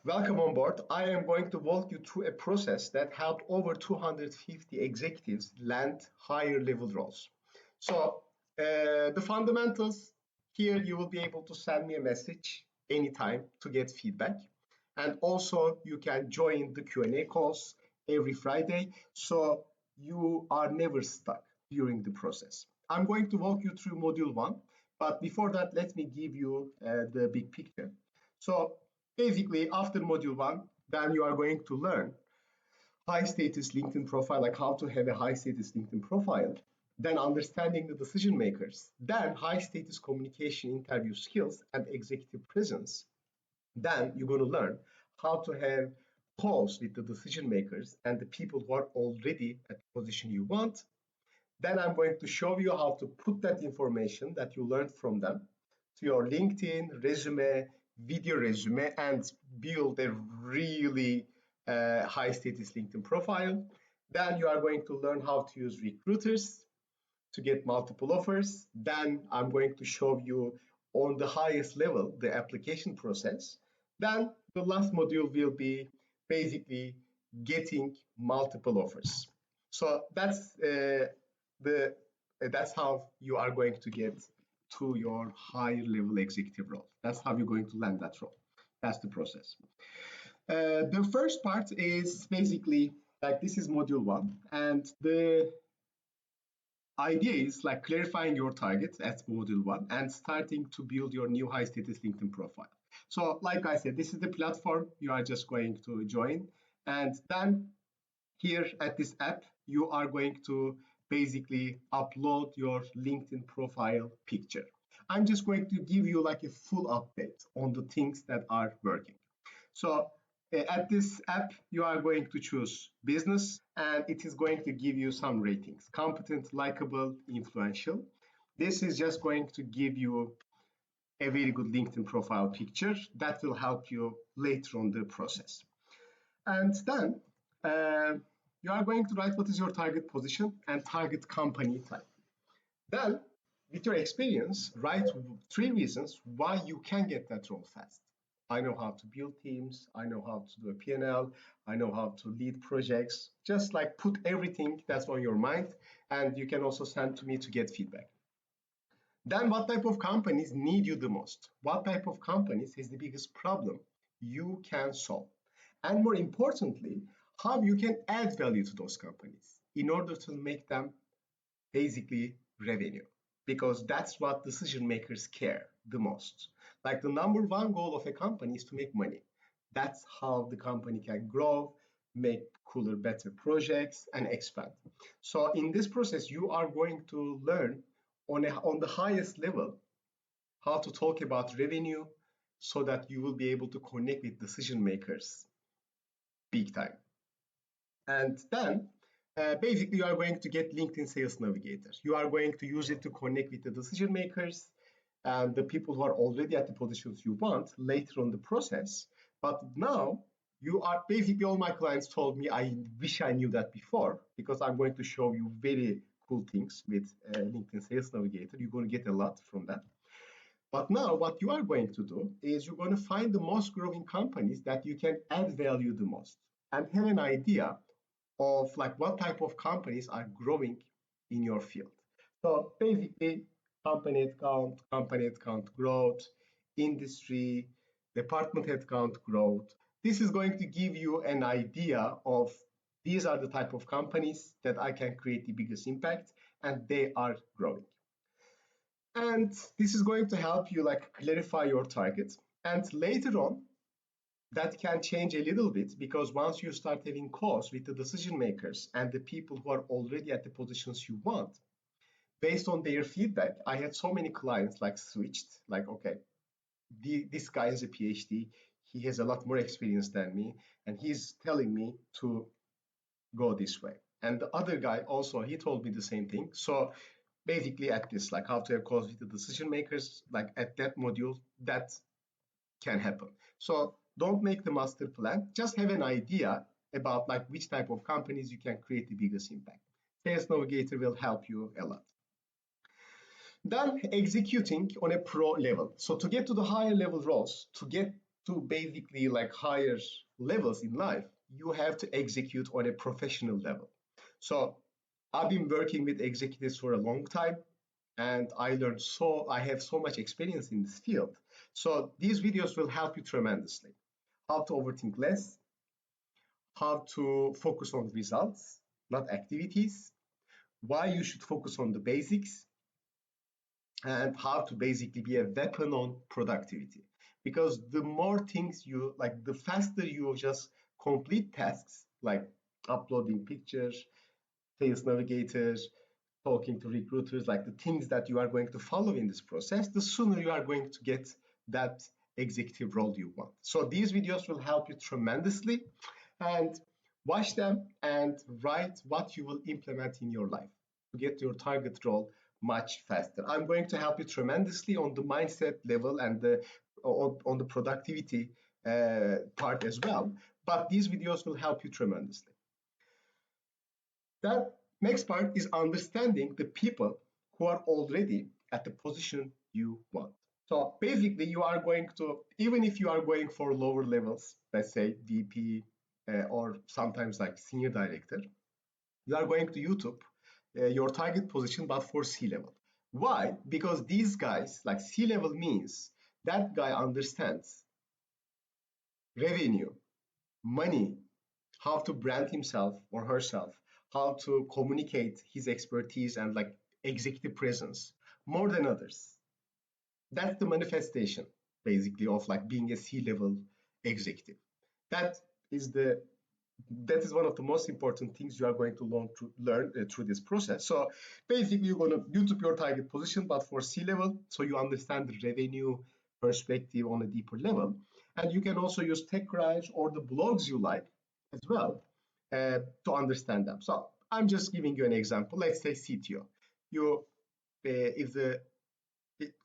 Welcome on board. I am going to walk you through a process that helped over 250 executives land higher level roles. The fundamentals here, you will be able to send me a message anytime to get feedback. And also, you can join the Q&A calls every Friday, so you are never stuck during the process. I'm going to walk you through module one, but before that, let me give you the big picture. So basically, after module one, then you are going to learn high status LinkedIn profile, like how to have a high status LinkedIn profile, then understanding the decision makers, then high status communication interview skills and executive presence. Then you're going to learn how to have calls with the decision makers and the people who are already at the position you want. Then I'm going to show you how to put that information that you learned from them to your LinkedIn resume, video resume, and build a really high status LinkedIn profile. Then you are going to learn how to use recruiters to get multiple offers. Then I'm going to show you on the highest level the application process. Then the last module will be basically getting multiple offers. So that's how you are going to get to your higher level executive role. That's how you're going to land that role. That's the process. The first part is basically like this is module one, and the idea is like clarifying your target at module one and starting to build your new high status LinkedIn profile. So like I said, this is the platform you are just going to join, and then here at this app, you are going to basically upload your LinkedIn profile picture. I'm just going to give you like a full update on the things that are working. So at this app, you are going to choose business, and it is going to give you some ratings: competent, likable, influential. This is just going to give you a very good LinkedIn profile picture that will help you later on the process. And then you are going to write what is your target position and target company type. Then, with your experience, write 3 reasons why you can get that role fast. I know how to build teams, I know how to do a P&L, I know how to lead projects. Just like put everything that's on your mind, and you can also send to me to get feedback. Then what type of companies need you the most? What type of companies is the biggest problem you can solve? And more importantly, how you can add value to those companies in order to make them basically revenue, because that's what decision makers care the most. Like the number one goal of a company is to make money. That's how the company can grow, make cooler, better projects, and expand. So in this process, you are going to learn on the highest level how to talk about revenue so that you will be able to connect with decision makers big time. And then basically you are going to get LinkedIn Sales Navigator. You are going to use it to connect with the decision makers and the people who are already at the positions you want later on the process. But now you are basically, all my clients told me, I wish I knew that before, because I'm going to show you very cool things with LinkedIn Sales Navigator. You're going to get a lot from that. But now what you are going to do is you're going to find the most growing companies that you can add value the most and have an idea of like what type of companies are growing in your field. So basically company headcount growth, industry, department headcount growth. This is going to give you an idea of these are the type of companies that I can create the biggest impact, and they are growing. And this is going to help you like clarify your target. And later on, that can change a little bit, because once you start having calls with the decision makers and the people who are already at the positions you want, based on their feedback, I had so many clients like switched, like, okay, this guy has a PhD, he has a lot more experience than me, and he's telling me to go this way. And the other guy also, he told me the same thing. So basically at this, like how to have calls with the decision makers, like at that module, that can happen. So don't make the master plan, just have an idea about like which type of companies you can create the biggest impact. Sales Navigator will help you a lot. Then executing on a pro level. So to get to the higher level roles, to get to basically like higher levels in life, you have to execute on a professional level. So I've been working with executives for a long time, and I have so much experience in this field. So these videos will help you tremendously. How to overthink less, how to focus on results, not activities, why you should focus on the basics, and how to basically be a weapon on productivity. Because the more things you like, the faster you just complete tasks like uploading pictures, sales navigators, talking to recruiters, like the things that you are going to follow in this process, the sooner you are going to get that executive role you want. So these videos will help you tremendously, and watch them and write what you will implement in your life to get your target role much faster. I'm going to help you tremendously on the mindset level and on the productivity part as well. But these videos will help you tremendously. That next part is understanding the people who are already at the position you want. So basically, you are going to, even if you are going for lower levels, let's say VP or sometimes like senior director, you are going to YouTube your target position, but for C-level. Why? Because these guys, like C-level means that guy understands revenue, money, how to brand himself or herself, how to communicate his expertise and like executive presence more than others. That's the manifestation basically of like being a C-level executive. That is the that is one of the most important things you are going to learn through this process. So basically, you're going to YouTube your target position, but for C-level, so you understand the revenue perspective on a deeper level. And you can also use TechCrunch or the blogs you like as well to understand them. So I'm just giving you an example. Let's say CTO. You if the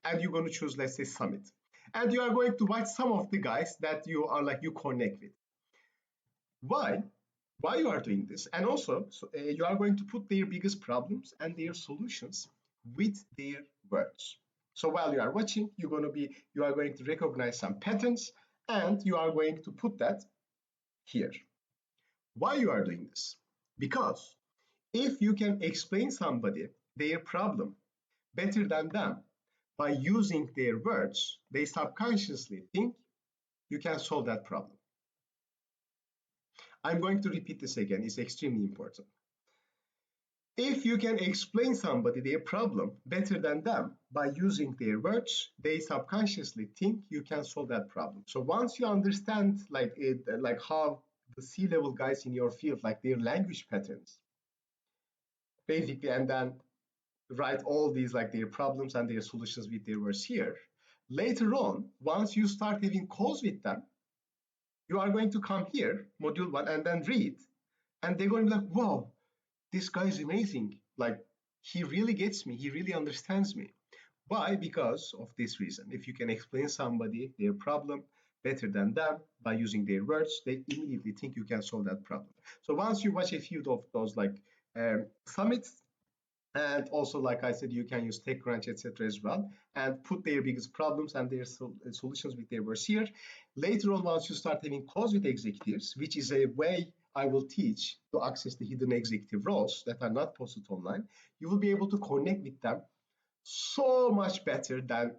and you're going to choose, let's say, Summit, and you are going to watch some of the guys that you connect with. Why? Why you are doing this? And also, you are going to put their biggest problems and their solutions with their words. So while you are watching, you are going to recognize some patterns, and you are going to put that here. Why you are doing this? Because if you can explain somebody their problem better than them by using their words, they subconsciously think you can solve that problem. I'm going to repeat this again, it's extremely important. If you can explain somebody their problem better than them by using their words, they subconsciously think you can solve that problem. So once you understand like how the C-level guys in your field, like their language patterns, basically, and then write all these like their problems and their solutions with their words here. Later on, once you start having calls with them, you are going to come here, module 1, and then read. And they're going to be like, wow, this guy is amazing. Like, he really gets me. He really understands me. Why? Because of this reason. If you can explain somebody their problem better than them by using their words, they immediately think you can solve that problem. So once you watch a few of those like summits, and also, like I said, you can use TechCrunch, etc. as well, and put their biggest problems and their solutions with their words here. Later on, once you start having calls with executives, which is a way I will teach to access the hidden executive roles that are not posted online, you will be able to connect with them so much better than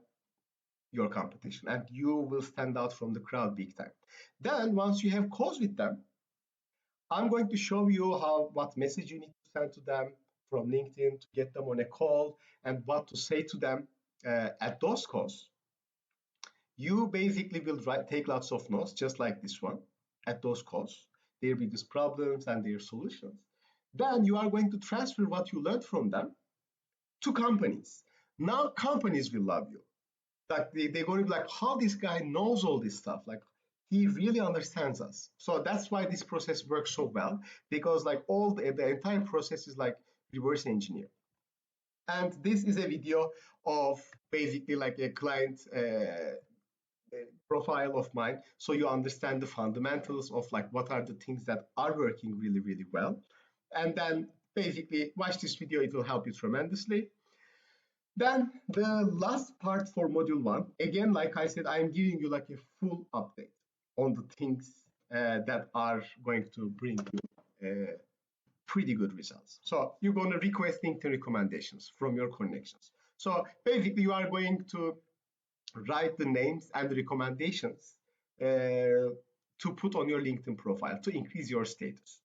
your competition, and you will stand out from the crowd big time. Then, once you have calls with them, I'm going to show you what message you need to send to them from LinkedIn to get them on a call and what to say to them at those calls. You basically will take lots of notes, just like this one, at those calls, their biggest problems and their solutions. Then you are going to transfer what you learned from them to companies. Now companies will love you. Like they're going to be like, how this guy knows all this stuff? Like, he really understands us. So that's why this process works so well, because like all the entire process is like reverse engineer. And this is a video of basically like a client profile of mine, so you understand the fundamentals of like what are the things that are working really, really well. And then basically watch this video, it will help you tremendously. Then the last part for module one, again, like I said, I'm giving you like a full update on the things that are going to bring you pretty good results. So you're going to request LinkedIn recommendations from your connections. So basically, you are going to write the names and the recommendations to put on your LinkedIn profile to increase your status.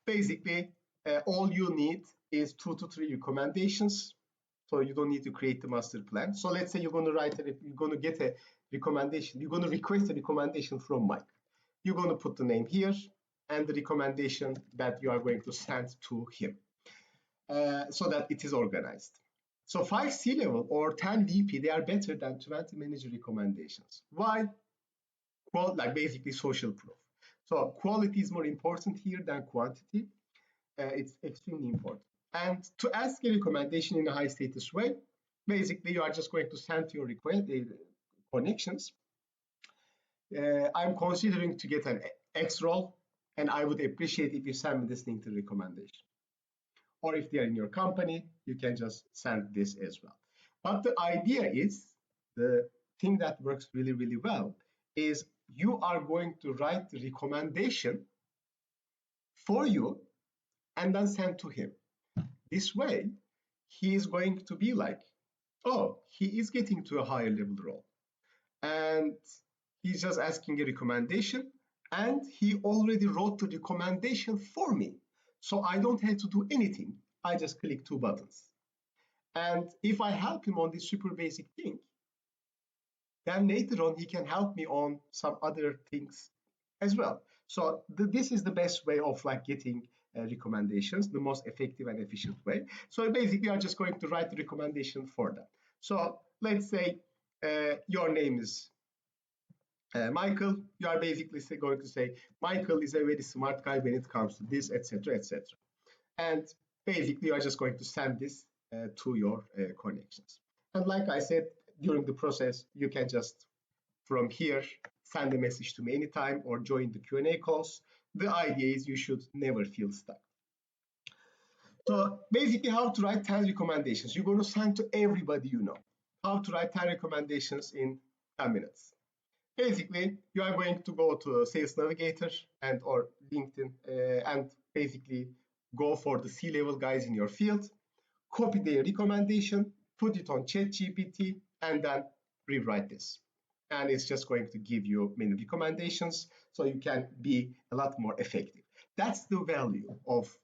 Basically, all you need is 2 to 3 recommendations. So you don't need to create the master plan. So let's say you're going to you're going to get a recommendation. You're going to request a recommendation from Mike. You're going to put the name here and the recommendation that you are going to send to him so that it is organized. So 5 C-level or 10 VP, they are better than 20 manager recommendations. Why? Well, like basically social proof. So quality is more important here than quantity. It's extremely important. And to ask a recommendation in a high status way, basically you are just going to send your connections. I'm considering to get an X role, and I would appreciate if you send me this LinkedIn recommendation. Or if they are in your company, you can just send this as well. But the idea is, the thing that works really, really well is you are going to write the recommendation for you and then send to him. This way, he is going to be like, oh, he is getting to a higher level role. And he's just asking a recommendation, and he already wrote the recommendation for me. So I don't have to do anything. I just click 2 buttons. And if I help him on this super basic thing, then later on he can help me on some other things as well. So this is the best way of like getting recommendations, the most effective and efficient way. So basically, I'm just going to write the recommendation for them. So let's say your name is Michael. You are basically going to say, Michael is a very smart guy when it comes to this, etc., etc. And basically, you are just going to send this to your connections. And like I said, during the process, you can just from here send a message to me anytime or join the Q&A calls. The idea is you should never feel stuck. So basically, how to write 10 recommendations. You're going to send to everybody you know. How to write 10 recommendations in 10 minutes. Basically, you are going to go to Sales Navigator and or LinkedIn and basically go for the C-level guys in your field, copy their recommendation, put it on ChatGPT, and then rewrite this. And it's just going to give you many recommendations so you can be a lot more effective. That's the value of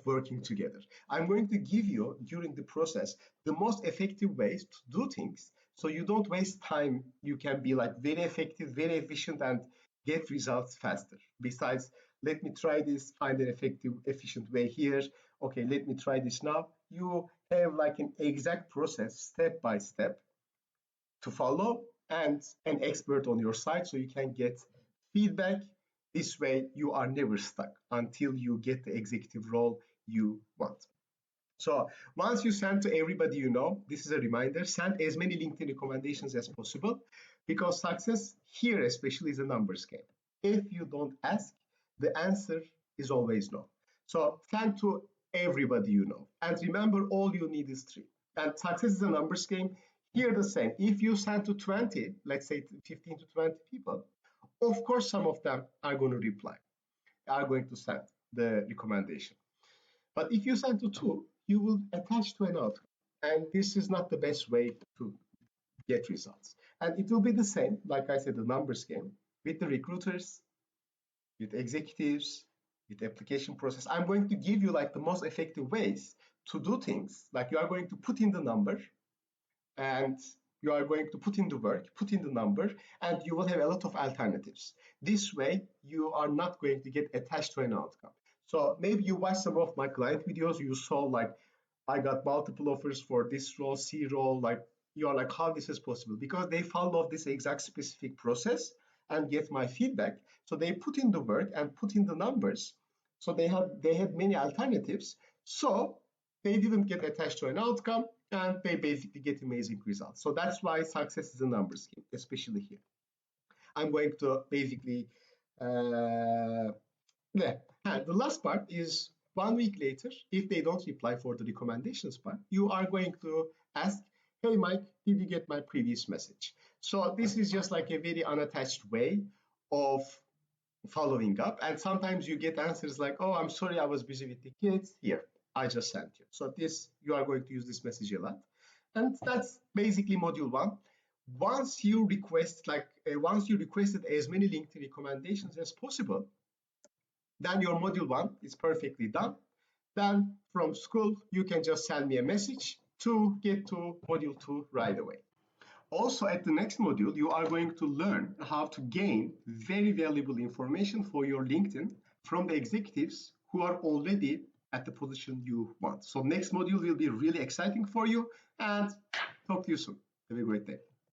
working together. I'm going to give you during the process the most effective ways to do things so you don't waste time. You can be like very effective, very efficient, and get results faster. Besides, let me try this, find an effective, efficient way here. Okay, let me try this now. You have like an exact process, step by step, to follow and an expert on your side so you can get feedback. This way, you are never stuck until you get the executive role you want. So once you send to everybody you know, this is a reminder, send as many LinkedIn recommendations as possible because success here especially is a numbers game. If you don't ask, the answer is always no. So send to everybody you know. And remember, all you need is 3. And success is a numbers game. Here the same. If you send to 20, let's say 15 to 20 people, of course some of them are going to reply, are going to send the recommendation. But if you send to 2, you will attach to an outcome. And this is not the best way to get results. And it will be the same, like I said, the numbers game with the recruiters, with executives, with application process. I'm going to give you like the most effective ways to do things. Like you are going to put in the number and you are going to put in the work, put in the number, and you will have a lot of alternatives. This way, you are not going to get attached to an outcome. So maybe you watch some of my client videos, you saw like, I got multiple offers for this role, C role, like you are like, how this is possible? Because they follow this exact specific process and get my feedback. So they put in the work and put in the numbers. So they had many alternatives. So they didn't get attached to an outcome and they basically get amazing results. So that's why success is a numbers game, especially here. I'm going to basically, the last part is 1 week later, if they don't reply for the recommendations part, you are going to ask, hey Mike, did you get my previous message? So this is just like a very unattached way of following up. And sometimes you get answers like, oh, I'm sorry, I was busy with the kids. Here, I just sent you. So this, you are going to use this message a lot. And that's basically module 1. Once you requested as many LinkedIn recommendations as possible, then your module 1 is perfectly done. Then from school, you can just send me a message to get to module 2 right away. Also, at the next module, you are going to learn how to gain very valuable information for your LinkedIn from the executives who are already at the position you want. So next module will be really exciting for you, and talk to you soon. Have a great day.